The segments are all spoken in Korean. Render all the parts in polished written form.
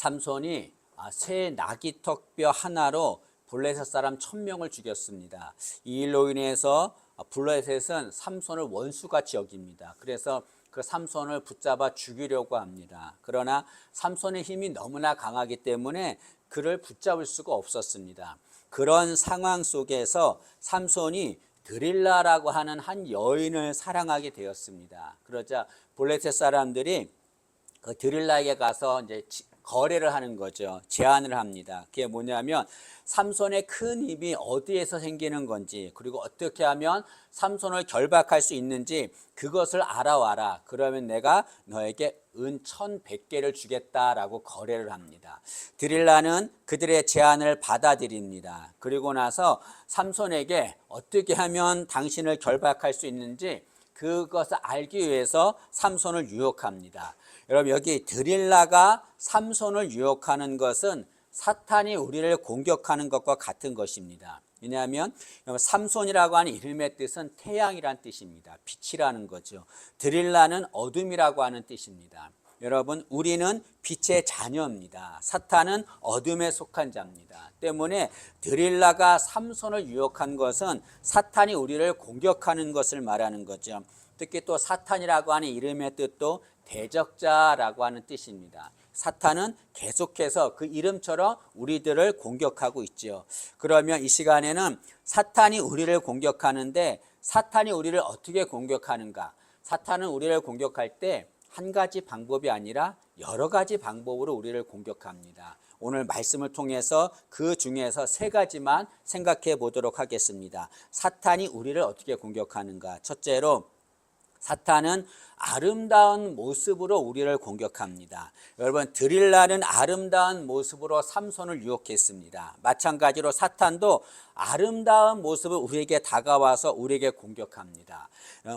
삼손이 새 나귀턱뼈 하나로 블레셋 사람 1000명을 죽였습니다. 이 일로 인해서 블레셋은 삼손을 원수같이 여깁니다. 그래서 그 삼손을 붙잡아 죽이려고 합니다. 그러나 삼손의 힘이 너무나 강하기 때문에 그를 붙잡을 수가 없었습니다. 그런 상황 속에서 삼손이 드릴라라고 하는 한 여인을 사랑하게 되었습니다. 그러자 블레셋 사람들이 그 드릴라에게 가서 이제 거래를 하는 거죠. 제안을 합니다. 그게 뭐냐면 삼손의 큰 힘이 어디에서 생기는 건지, 그리고 어떻게 하면 삼손을 결박할 수 있는지 그것을 알아와라. 그러면 내가 너에게 은 1100개를 주겠다라고 거래를 합니다. 드릴라는 그들의 제안을 받아들입니다. 그리고 나서 삼손에게 어떻게 하면 당신을 결박할 수 있는지 그것을 알기 위해서 삼손을 유혹합니다. 여러분, 여기 드릴라가 삼손을 유혹하는 것은 사탄이 우리를 공격하는 것과 같은 것입니다. 왜냐하면 삼손이라고 하는 이름의 뜻은 태양이란 뜻입니다. 빛이라는 거죠. 드릴라는 어둠이라고 하는 뜻입니다. 여러분, 우리는 빛의 자녀입니다. 사탄은 어둠에 속한 자입니다. 때문에 드릴라가 삼손을 유혹한 것은 사탄이 우리를 공격하는 것을 말하는 거죠. 특히 또 사탄이라고 하는 이름의 뜻도 대적자라고 하는 뜻입니다. 사탄은 계속해서 그 이름처럼 우리들을 공격하고 있죠. 그러면 이 시간에는 사탄이 우리를 공격하는데 사탄이 우리를 어떻게 공격하는가? 사탄은 우리를 공격할 때 한 가지 방법이 아니라 여러 가지 방법으로 우리를 공격합니다. 오늘 말씀을 통해서 그 중에서 3가지만 생각해 보도록 하겠습니다. 사탄이 우리를 어떻게 공격하는가? 첫째로, 사탄은 아름다운 모습으로 우리를 공격합니다. 여러분, 드릴라는 아름다운 모습으로 삼손을 유혹했습니다. 마찬가지로 사탄도 아름다운 모습을 우리에게 다가와서 우리에게 공격합니다.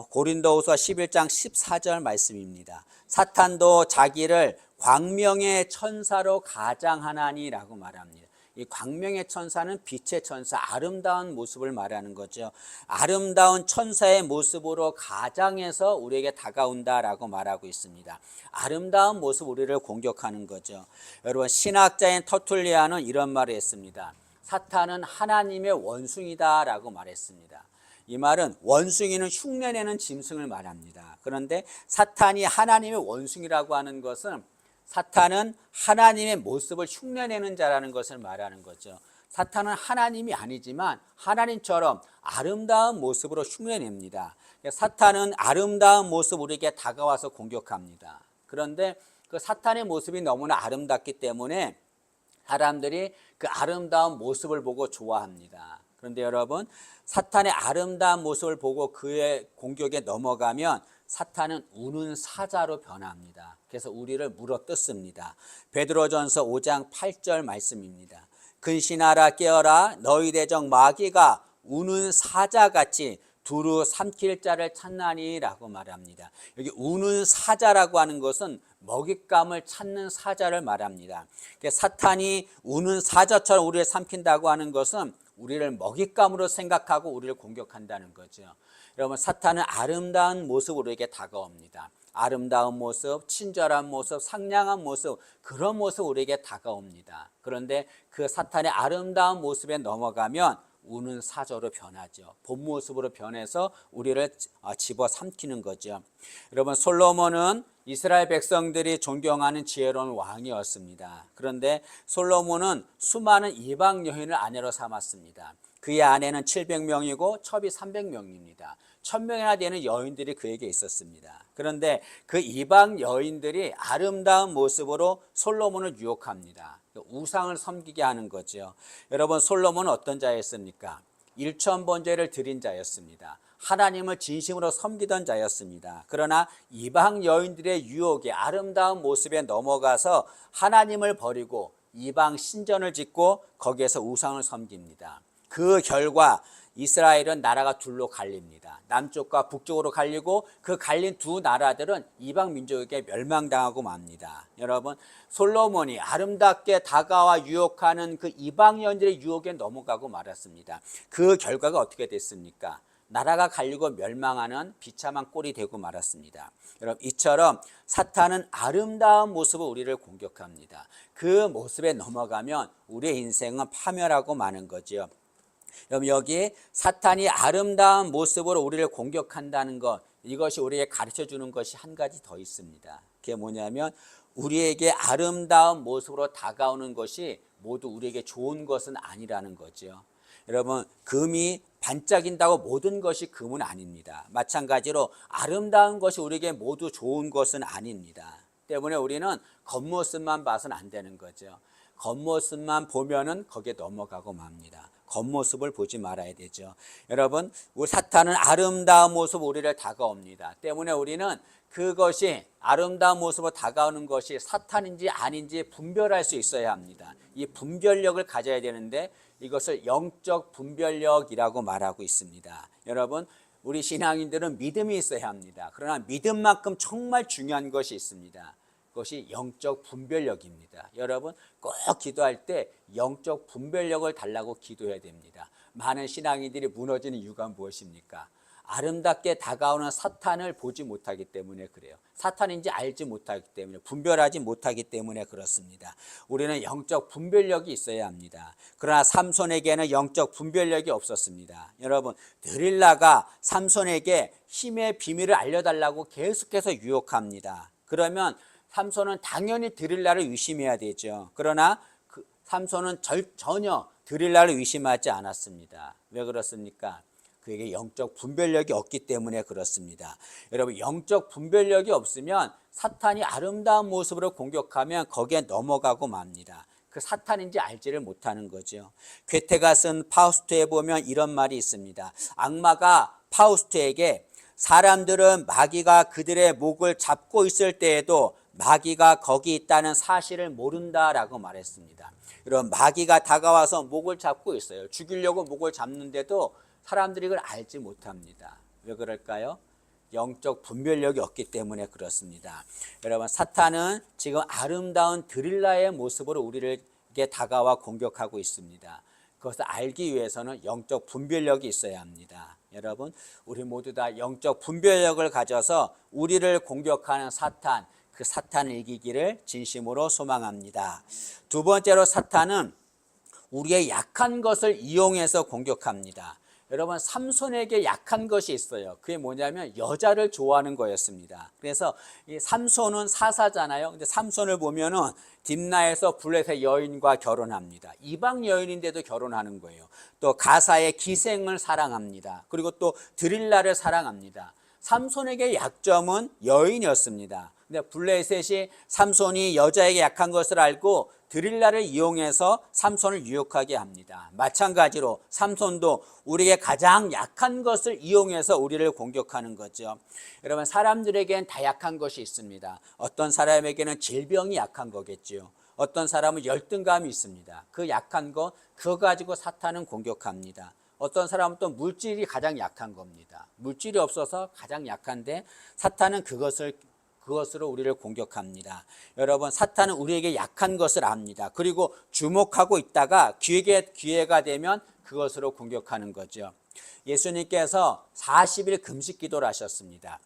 고린도후서 11장 14절 말씀입니다. 사탄도 자기를 광명의 천사로 가장하나니라고 말합니다. 이 광명의 천사는 빛의 천사, 아름다운 모습을 말하는 거죠. 아름다운 천사의 모습으로 가장해서 우리에게 다가온다라고 말하고 있습니다. 아름다운 모습 우리를 공격하는 거죠. 여러분, 신학자인 터툴리아는 이런 말을 했습니다. 사탄은 하나님의 원숭이다라고 말했습니다. 이 말은 원숭이는 흉내내는 짐승을 말합니다. 그런데 사탄이 하나님의 원숭이라고 하는 것은 사탄은 하나님의 모습을 흉내내는 자라는 것을 말하는 거죠. 사탄은 하나님이 아니지만 하나님처럼 아름다운 모습으로 흉내냅니다. 사탄은 아름다운 모습 우리에게 다가와서 공격합니다. 그런데 그 사탄의 모습이 너무나 아름답기 때문에 사람들이 그 아름다운 모습을 보고 좋아합니다. 그런데 여러분, 사탄의 아름다운 모습을 보고 그의 공격에 넘어가면 사탄은 우는 사자로 변합니다. 그래서 우리를 물어뜯습니다. 베드로전서 5장 8절 말씀입니다. 근신하라 깨어라, 너희 대적 마귀가 우는 사자같이 두루 삼킬 자를 찾나니라고 말합니다. 여기 우는 사자라고 하는 것은 먹잇감을 찾는 사자를 말합니다. 사탄이 우는 사자처럼 우리를 삼킨다고 하는 것은 우리를 먹잇감으로 생각하고 우리를 공격한다는 거죠. 여러분, 사탄은 아름다운 모습으로 우리에게 다가옵니다. 아름다운 모습, 친절한 모습, 상냥한 모습, 그런 모습 우리에게 다가옵니다. 그런데 그 사탄의 아름다운 모습에 넘어가면 우는 사자로 변하죠. 본 모습으로 변해서 우리를 집어삼키는 거죠. 여러분, 솔로몬은 이스라엘 백성들이 존경하는 지혜로운 왕이었습니다. 그런데 솔로몬은 수많은 이방 여인을 아내로 삼았습니다. 그의 아내는 700명이고 첩이 300명입니다. 1000명이나 되는 여인들이 그에게 있었습니다. 그런데 그 이방 여인들이 아름다운 모습으로 솔로몬을 유혹합니다. 우상을 섬기게 하는 거죠. 여러분, 솔로몬은 어떤 자였습니까? 일천번제를 드린 자였습니다. 하나님을 진심으로 섬기던 자였습니다. 그러나 이방 여인들의 유혹에 아름다운 모습에 넘어가서 하나님을 버리고 이방 신전을 짓고 거기에서 우상을 섬깁니다. 그 결과 이스라엘은 나라가 둘로 갈립니다. 남쪽과 북쪽으로 갈리고 그 갈린 두 나라들은 이방 민족에게 멸망당하고 맙니다. 여러분, 솔로몬이 아름답게 다가와 유혹하는 그 이방 여인들의 유혹에 넘어가고 말았습니다. 그 결과가 어떻게 됐습니까? 나라가 갈리고 멸망하는 비참한 꼴이 되고 말았습니다. 여러분, 이처럼 사탄은 아름다운 모습으로 우리를 공격합니다. 그 모습에 넘어가면 우리의 인생은 파멸하고 마는 거죠. 여러분, 여기 사탄이 아름다운 모습으로 우리를 공격한다는 것, 이것이 우리에게 가르쳐 주는 것이 한 가지 더 있습니다. 그게 뭐냐면 우리에게 아름다운 모습으로 다가오는 것이 모두 우리에게 좋은 것은 아니라는 거죠. 여러분, 금이 반짝인다고 모든 것이 금은 아닙니다. 마찬가지로 아름다운 것이 우리에게 모두 좋은 것은 아닙니다. 때문에 우리는 겉모습만 봐서는 안 되는 거죠. 겉모습만 보면은 거기에 넘어가고 맙니다. 겉모습을 보지 말아야 되죠. 여러분, 우리 사탄은 아름다운 모습으로 우리를 다가옵니다. 때문에 우리는 그것이 아름다운 모습으로 다가오는 것이 사탄인지 아닌지 분별할 수 있어야 합니다. 이 분별력을 가져야 되는데 이것을 영적 분별력이라고 말하고 있습니다. 여러분, 우리 신앙인들은 믿음이 있어야 합니다. 그러나 믿음만큼 정말 중요한 것이 있습니다. 그것이 영적 분별력입니다. 여러분, 꼭 기도할 때 영적 분별력을 달라고 기도해야 됩니다. 많은 신앙인들이 무너지는 이유가 무엇입니까? 아름답게 다가오는 사탄을 보지 못하기 때문에 그래요. 사탄인지 알지 못하기 때문에, 분별하지 못하기 때문에 그렇습니다. 우리는 영적 분별력이 있어야 합니다. 그러나 삼손에게는 영적 분별력이 없었습니다. 여러분, 드릴라가 삼손에게 힘의 비밀을 알려달라고 계속해서 유혹합니다. 그러면 삼손은 당연히 드릴라를 의심해야 되죠. 그러나 삼손은 전혀 드릴라를 의심하지 않았습니다. 왜 그렇습니까? 그에게 영적 분별력이 없기 때문에 그렇습니다. 여러분, 영적 분별력이 없으면 사탄이 아름다운 모습으로 공격하면 거기에 넘어가고 맙니다. 그 사탄인지 알지를 못하는 거죠. 괴테가 쓴 파우스트에 보면 이런 말이 있습니다. 악마가 파우스트에게 사람들은 마귀가 그들의 목을 잡고 있을 때에도 마귀가 거기 있다는 사실을 모른다라고 말했습니다. 이런 마귀가 다가와서 목을 잡고 있어요. 죽이려고 목을 잡는데도 사람들이 이걸 알지 못합니다. 왜 그럴까요? 영적 분별력이 없기 때문에 그렇습니다. 여러분, 사탄은 지금 아름다운 드릴라의 모습으로 우리에게 다가와 공격하고 있습니다. 그것을 알기 위해서는 영적 분별력이 있어야 합니다. 여러분, 우리 모두 다 영적 분별력을 가져서 우리를 공격하는 사탄, 그 사탄을 이기기를 진심으로 소망합니다. 두 번째로 사탄은 우리의 약한 것을 이용해서 공격합니다. 여러분, 삼손에게 약한 것이 있어요. 그게 뭐냐면 여자를 좋아하는 거였습니다. 그래서 이 삼손은 사사잖아요. 근데 삼손을 보면은 딥나에서 블레셋 여인과 결혼합니다. 이방 여인인데도 결혼하는 거예요. 또 가사의 기생을 사랑합니다. 그리고 또 드릴라를 사랑합니다. 삼손에게 약점은 여인이었습니다. 근데 블레셋이 삼손이 여자에게 약한 것을 알고 드릴라를 이용해서 삼손을 유혹하게 합니다. 마찬가지로 삼손도 우리에게 가장 약한 것을 이용해서 우리를 공격하는 거죠. 여러분, 사람들에게는 다 약한 것이 있습니다. 어떤 사람에게는 질병이 약한 거겠죠. 어떤 사람은 열등감이 있습니다. 그 약한 거, 그거 가지고 사탄은 공격합니다. 어떤 사람은 또 물질이 가장 약한 겁니다. 물질이 없어서 가장 약한데 사탄은 그것으로 우리를 공격합니다. 여러분, 사탄은 우리에게 약한 것을 압니다. 그리고 주목하고 있다가 기회가 되면 그것으로 공격하는 거죠. 예수님께서 40일 금식 기도를 하셨습니다.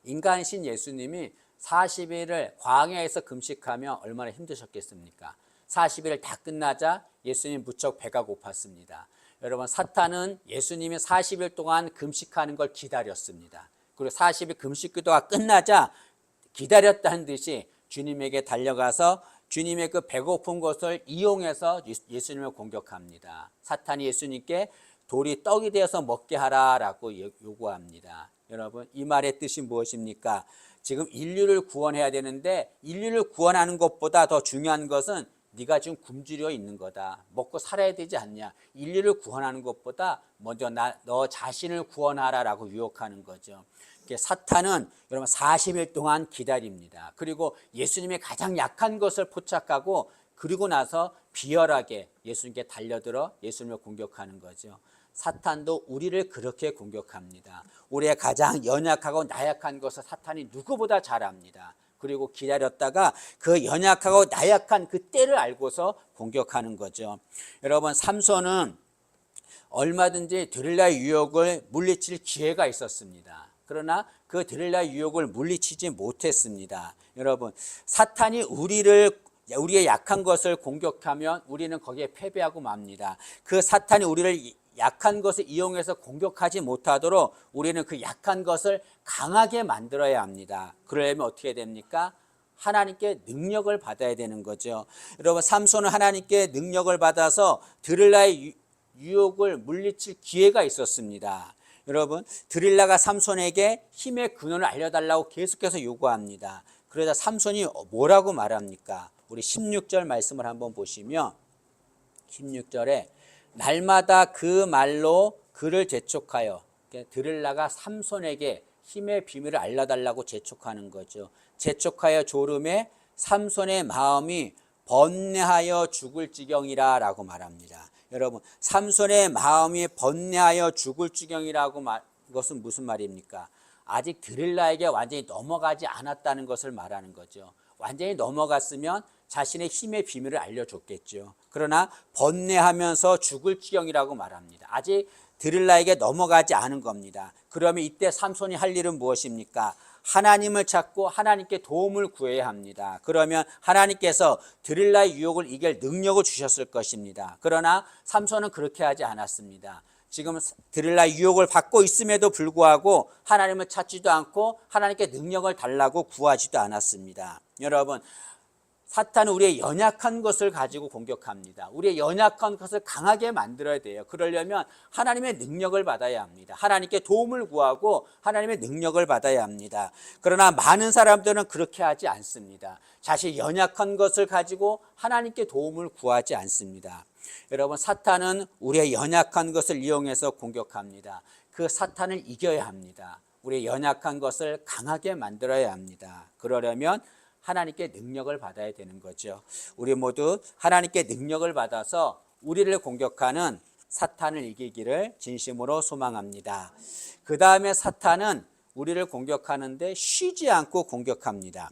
인간이신 예수님이 40일을 광야에서 금식하며 얼마나 힘드셨겠습니까? 40일을 다 끝나자 예수님 무척 배가 고팠습니다. 여러분, 사탄은 예수님이 40일 동안 금식하는 걸 기다렸습니다. 그리고 40일 금식 기도가 끝나자 기다렸다는 듯이 주님에게 달려가서 주님의 그 배고픈 것을 이용해서 예수님을 공격합니다. 사탄이 예수님께 돌이 떡이 되어서 먹게 하라라고 요구합니다. 여러분, 이 말의 뜻이 무엇입니까? 지금 인류를 구원해야 되는데 인류를 구원하는 것보다 더 중요한 것은 네가 지금 굶주려 있는 거다. 먹고 살아야 되지 않냐. 인류를 구원하는 것보다 먼저 너 자신을 구원하라라고 유혹하는 거죠. 사탄은 여러분 40일 동안 기다립니다. 그리고 예수님의 가장 약한 것을 포착하고 그리고 나서 비열하게 예수님께 달려들어 예수님을 공격하는 거죠. 사탄도 우리를 그렇게 공격합니다. 우리의 가장 연약하고 나약한 것을 사탄이 누구보다 잘 압니다. 그리고 기다렸다가 그 연약하고 나약한 그 때를 알고서 공격하는 거죠. 여러분, 삼손은 얼마든지 드릴라의 유혹을 물리칠 기회가 있었습니다. 그러나 그 드릴라의 유혹을 물리치지 못했습니다. 여러분, 사탄이 우리의 약한 것을 공격하면 우리는 거기에 패배하고 맙니다. 그 사탄이 우리를 약한 것을 이용해서 공격하지 못하도록 우리는 그 약한 것을 강하게 만들어야 합니다. 그러려면 어떻게 됩니까? 하나님께 능력을 받아야 되는 거죠. 여러분, 삼손은 하나님께 능력을 받아서 드릴라의 유혹을 물리칠 기회가 있었습니다. 여러분, 드릴라가 삼손에게 힘의 근원을 알려달라고 계속해서 요구합니다. 그러자 삼손이 뭐라고 말합니까? 우리 16절 말씀을 한번 보시면 16절에 날마다 그 말로 그를 재촉하여, 드릴라가 삼손에게 힘의 비밀을 알려달라고 재촉하는 거죠. 재촉하여 조름에 삼손의 마음이 번뇌하여 죽을 지경이라 라고 말합니다. 여러분, 삼손의 마음이 번뇌하여 죽을 지경이라고 이것은 무슨 말입니까? 아직 드릴라에게 완전히 넘어가지 않았다는 것을 말하는 거죠. 완전히 넘어갔으면 자신의 힘의 비밀을 알려줬겠죠. 그러나 번뇌하면서 죽을 지경이라고 말합니다. 아직 드릴라에게 넘어가지 않은 겁니다. 그러면 이때 삼손이 할 일은 무엇입니까? 하나님을 찾고 하나님께 도움을 구해야 합니다. 그러면 하나님께서 드릴라의 유혹을 이길 능력을 주셨을 것입니다. 그러나 삼손은 그렇게 하지 않았습니다. 지금 드릴라의 유혹을 받고 있음에도 불구하고 하나님을 찾지도 않고 하나님께 능력을 달라고 구하지도 않았습니다. 여러분, 사탄은 우리의 연약한 것을 가지고 공격합니다. 우리의 연약한 것을 강하게 만들어야 돼요. 그러려면 하나님의 능력을 받아야 합니다. 하나님께 도움을 구하고 하나님의 능력을 받아야 합니다. 그러나 많은 사람들은 그렇게 하지 않습니다. 자신의 연약한 것을 가지고 하나님께 도움을 구하지 않습니다. 여러분, 사탄은 우리의 연약한 것을 이용해서 공격합니다. 그 사탄을 이겨야 합니다. 우리의 연약한 것을 강하게 만들어야 합니다. 그러려면 하나님께 능력을 받아야 되는 거죠. 우리 모두 하나님께 능력을 받아서 우리를 공격하는 사탄을 이기기를 진심으로 소망합니다. 그 다음에 사탄은 우리를 공격하는데 쉬지 않고 공격합니다.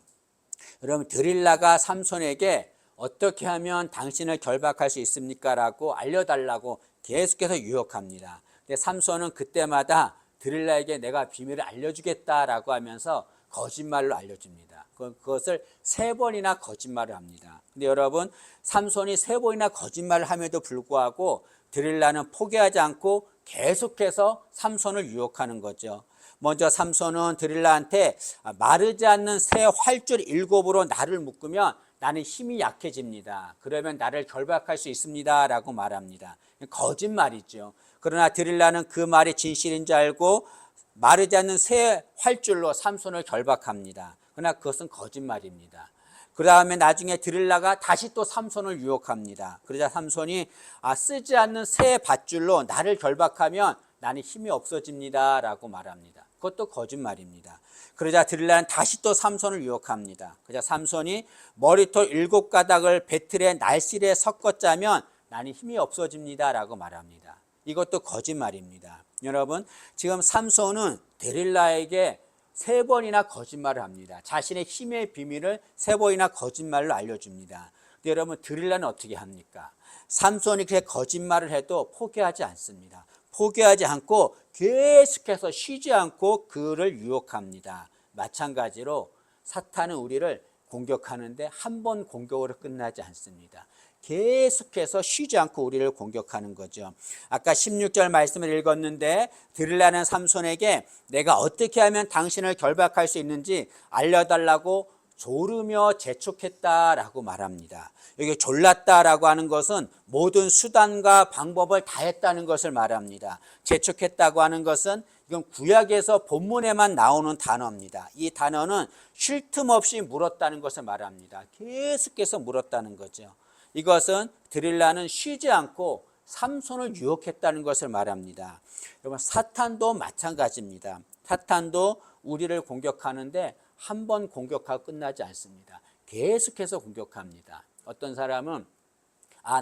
여러분, 드릴라가 삼손에게 어떻게 하면 당신을 결박할 수 있습니까? 라고 알려달라고 계속해서 유혹합니다. 근데 삼손은 그때마다 드릴라에게 내가 비밀을 알려주겠다라고 하면서 거짓말로 알려줍니다. 그것을 3번이나 거짓말을 합니다. 근데 여러분, 삼손이 3번이나 거짓말을 함에도 불구하고 드릴라는 포기하지 않고 계속해서 삼손을 유혹하는 거죠. 먼저 삼손은 드릴라한테 마르지 않는 새 활줄 7으로 나를 묶으면 나는 힘이 약해집니다. 그러면 나를 결박할 수 있습니다. 라고 말합니다. 거짓말이죠. 그러나 드릴라는 그 말이 진실인 줄 알고 마르지 않는 새 활줄로 삼손을 결박합니다. 그러나 그것은 거짓말입니다. 그 다음에 나중에 드릴라가 다시 또 삼손을 유혹합니다. 그러자 삼손이 쓰지 않는 새 밧줄로 나를 결박하면 나는 힘이 없어집니다. 라고 말합니다. 그것도 거짓말입니다. 그러자 드릴라는 다시 또 삼손을 유혹합니다. 그러자 삼손이 머리털 7가닥을 배틀의 날실에 섞어 짜면 나는 힘이 없어집니다. 라고 말합니다. 이것도 거짓말입니다. 여러분, 지금 삼손은 데릴라에게 3번이나 거짓말을 합니다. 자신의 힘의 비밀을 3번이나 거짓말로 알려줍니다. 근데 여러분, 드릴라는 어떻게 합니까? 삼손이 그렇게 거짓말을 해도 포기하지 않습니다. 포기하지 않고 계속해서 쉬지 않고 그를 유혹합니다. 마찬가지로 사탄은 우리를 공격하는데 한 번 공격으로 끝나지 않습니다. 계속해서 쉬지 않고 우리를 공격하는 거죠. 아까 16절 말씀을 읽었는데 드릴라는 삼손에게 내가 어떻게 하면 당신을 결박할 수 있는지 알려달라고 조르며 재촉했다라고 말합니다. 여기 졸랐다라고 하는 것은 모든 수단과 방법을 다했다는 것을 말합니다. 재촉했다고 하는 것은 이건 구약에서 본문에만 나오는 단어입니다. 이 단어는 쉴 틈 없이 물었다는 것을 말합니다. 계속해서 물었다는 거죠. 이것은 드릴라는 쉬지 않고 삼손을 유혹했다는 것을 말합니다. 여러분, 사탄도 마찬가지입니다. 사탄도 우리를 공격하는데 한 번 공격하고 끝나지 않습니다. 계속해서 공격합니다. 어떤 사람은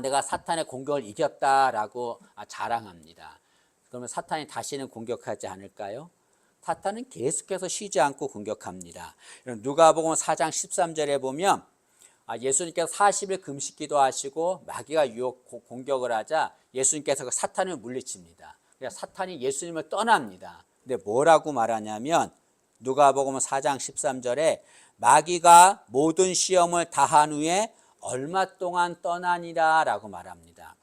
내가 사탄의 공격을 이겼다라고 자랑합니다. 그러면 사탄이 다시는 공격하지 않을까요? 사탄은 계속해서 쉬지 않고 공격합니다. 누가복음 4장 13절에 보면 예수님께서 40일 금식기도 하시고 마귀가 공격을 하자 예수님께서 그 사탄을 물리칩니다. 그래서 사탄이 예수님을 떠납니다. 근데 뭐라고 말하냐면 누가복음 4장 13절에 마귀가 모든 시험을 다한 후에 얼마 동안 떠나니라 라고 말합니다.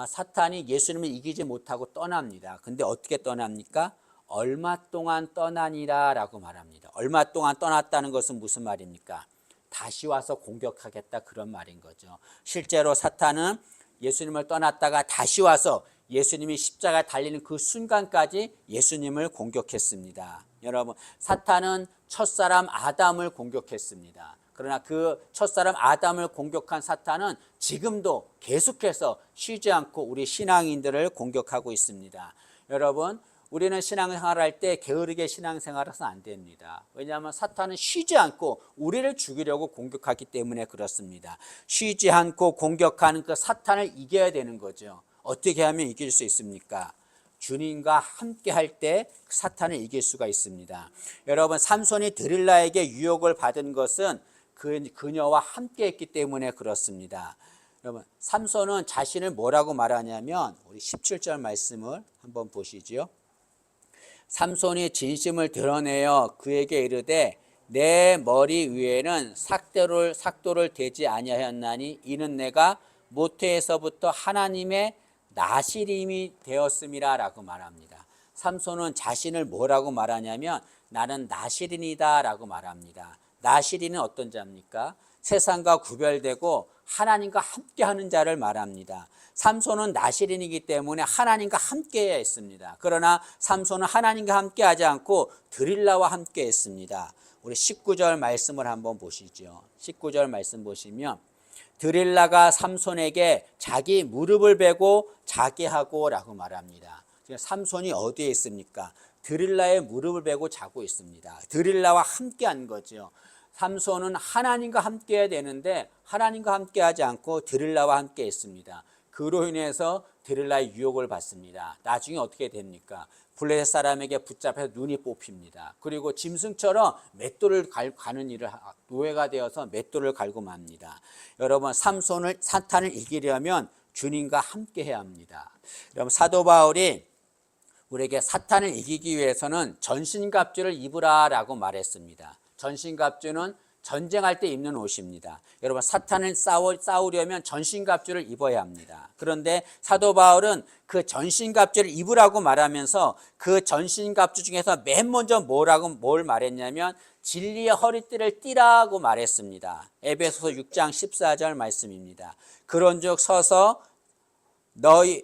사탄이 예수님을 이기지 못하고 떠납니다. 근데 어떻게 떠납니까? 얼마 동안 떠나니라 라고 말합니다. 얼마 동안 떠났다는 것은 무슨 말입니까? 다시 와서 공격하겠다 그런 말인 거죠. 실제로 사탄은 예수님을 떠났다가 다시 와서 예수님이 십자가에 달리는 그 순간까지 예수님을 공격했습니다. 여러분, 사탄은 첫사람 아담을 공격했습니다. 그러나 그 첫사람 아담을 공격한 사탄은 지금도 계속해서 쉬지 않고 우리 신앙인들을 공격하고 있습니다. 여러분, 우리는 신앙생활할 때 게으르게 신앙생활해서는 안 됩니다. 왜냐하면 사탄은 쉬지 않고 우리를 죽이려고 공격하기 때문에 그렇습니다. 쉬지 않고 공격하는 그 사탄을 이겨야 되는 거죠. 어떻게 하면 이길 수 있습니까? 주님과 함께 할 때 사탄을 이길 수가 있습니다. 여러분, 삼손이 드릴라에게 유혹을 받은 것은 그녀와 함께 했기 때문에 그렇습니다. 여러분, 삼손은 자신을 뭐라고 말하냐면 우리 17절 말씀을 한번 보시죠. 삼손이 진심을 드러내어 그에게 이르되 내 머리 위에는 삭도를 대지 아니하였나니 이는 내가 모태에서부터 하나님의 나시림이 되었음이라 라고 말합니다. 삼손은 자신을 뭐라고 말하냐면 나는 나시린이다 라고 말합니다. 나시린은 어떤 자입니까? 세상과 구별되고 하나님과 함께하는 자를 말합니다. 삼손은 나시린이기 때문에 하나님과 함께 했습니다. 그러나 삼손은 하나님과 함께하지 않고 드릴라와 함께 했습니다. 우리 19절 말씀을 한번 보시죠. 19절 말씀 보시면 드릴라가 삼손에게 자기 무릎을 베고 자게 하고 라고 말합니다. 삼손이 어디에 있습니까? 드릴라의 무릎을 베고 자고 있습니다. 드릴라와 함께한 거죠. 삼손은 하나님과 함께 해야 되는데 하나님과 함께 하지 않고 드릴라와 함께 했습니다. 그로 인해서 드릴라의 유혹을 받습니다. 나중에 어떻게 됩니까? 블레셋 사람에게 붙잡혀서 눈이 뽑힙니다. 그리고 짐승처럼 맷돌을 가는 일을 노예가 되어서 맷돌을 갈고 맙니다. 여러분, 사탄을 이기려면 주님과 함께 해야 합니다. 여러분, 사도 바울이 우리에게 사탄을 이기기 위해서는 전신갑주를 입으라라고 말했습니다. 전신갑주는 전쟁할 때 입는 옷입니다. 여러분, 사탄을 싸우려면 전신갑주를 입어야 합니다. 그런데 사도 바울은 그 전신갑주를 입으라고 말하면서 그 전신갑주 중에서 맨 먼저 뭘 말했냐면 진리의 허리띠를 띠라고 말했습니다. 에베소서 6장 14절 말씀입니다. 그런즉 서서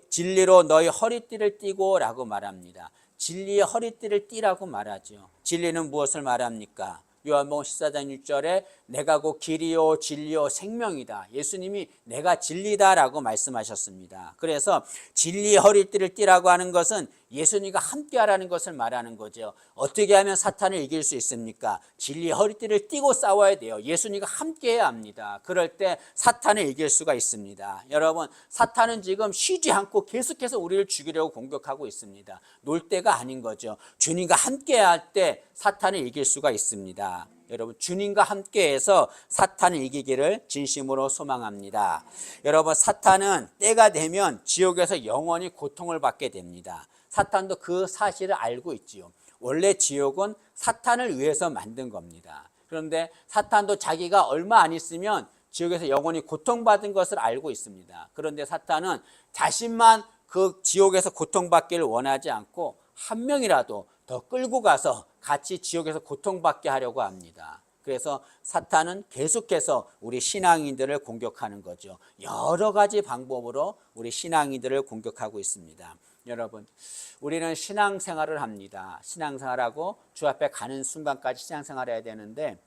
진리로 너희 허리띠를 띠고 라고 말합니다. 진리의 허리띠를 띠라고 말하죠. 진리는 무엇을 말합니까? 요한복음 14장 6절에 내가 곧 길이요 진리요 생명이다. 예수님이 내가 진리다라고 말씀하셨습니다. 그래서 진리의 허리띠를 띠라고 하는 것은 예수님과 함께하라는 것을 말하는 거죠. 어떻게 하면 사탄을 이길 수 있습니까? 진리의 허리띠를 띠고 싸워야 돼요. 예수님과 함께해야 합니다. 그럴 때 사탄을 이길 수가 있습니다. 여러분, 사탄은 지금 쉬지 않고 계속해서 우리를 죽이려고 공격하고 있습니다. 놀 때가 아닌 거죠. 주님과 함께할 때 사탄을 이길 수가 있습니다. 여러분, 주님과 함께해서 사탄을 이기기를 진심으로 소망합니다. 여러분, 사탄은 때가 되면 지옥에서 영원히 고통을 받게 됩니다. 사탄도 그 사실을 알고 있지요. 원래 지옥은 사탄을 위해서 만든 겁니다. 그런데 사탄도 자기가 얼마 안 있으면 지옥에서 영원히 고통받은 것을 알고 있습니다. 그런데 사탄은 자신만 그 지옥에서 고통받기를 원하지 않고 한 명이라도 더 끌고 가서 같이 지옥에서 고통받게 하려고 합니다. 그래서 사탄은 계속해서 우리 신앙인들을 공격하는 거죠. 여러 가지 방법으로 우리 신앙인들을 공격하고 있습니다. 여러분, 우리는 신앙생활을 합니다. 신앙생활하고 주 앞에 가는 순간까지 신앙생활을 해야 되는데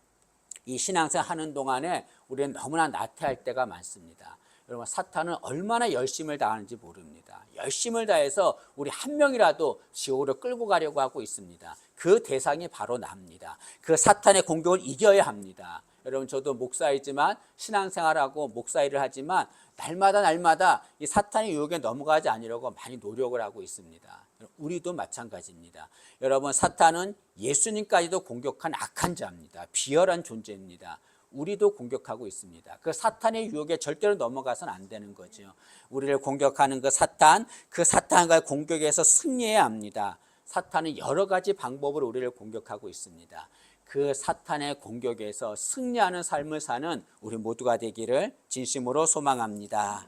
이 신앙생활 하는 동안에 우리는 너무나 나태할 때가 많습니다. 여러분, 사탄은 얼마나 열심을 다하는지 모릅니다. 열심을 다해서 우리 한 명이라도 지옥으로 끌고 가려고 하고 있습니다. 그 대상이 바로 나입니다. 그 사탄의 공격을 이겨야 합니다. 여러분, 저도 목사이지만 신앙생활하고 목사 일을 하지만 날마다 이 사탄의 유혹에 넘어가지 않으려고 많이 노력을 하고 있습니다. 우리도 마찬가지입니다. 여러분, 사탄은 예수님까지도 공격한 악한 자입니다. 비열한 존재입니다. 우리도 공격하고 있습니다. 그 사탄의 유혹에 절대로 넘어가서는 안 되는 거죠. 우리를 공격하는 그 사탄과의 공격에서 승리해야 합니다. 사탄은 여러 가지 방법으로 우리를 공격하고 있습니다. 그 사탄의 공격에서 승리하는 삶을 사는 우리 모두가 되기를 진심으로 소망합니다.